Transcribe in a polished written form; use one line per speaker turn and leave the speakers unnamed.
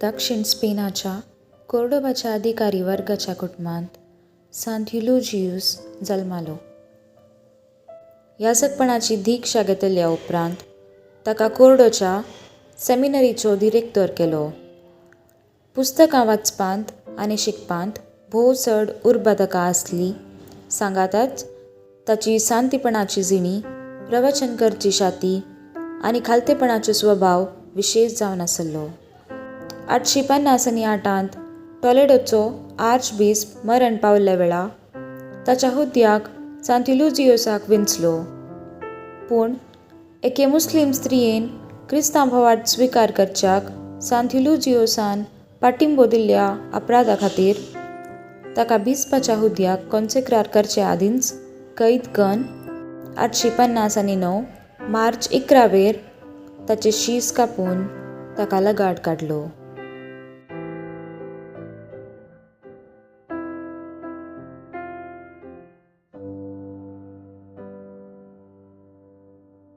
दक्षिण स्पेनाच्या कोर्डोबाच्या अधिकारी वर्गाच्या कुटुंबात सांत युलोजियुस जल्मालो. याजकपणाची दीक्षा घेतल्या उपरांत ताका कोर्डोच्या सेमिनरीचो डिरेक्टर केलो. पुस्तकां वाचपांत आनी शिकपांत भोव चड उर्बा ताका आसली. सांगातच ताची सांतीपणाची जिणी, प्रवचन करची शाती आनी खालतेपणाचो स्वभाव विशेश जावन आसलो. 850 टॉलेडोचो आर्चबिस्प मरण पावल्ल्या वेळा ताच्या हुद्द्याक सांत युलोजियोसाक विंचलो. पूण एके मुस्लिम स्त्रियेन क्रिस्तांव भावार्थ स्विकार करच्याक सांत युलोजियोसान पाठिंबो दिल्ल्या अपराधा खातीर ताका बिस्पाच्या हुद्द्याक कॉन्सेक्रार करचे आदींच कैद करून 859 मार्च 11 ताचें शीस कापून ताका लगाड काडलो.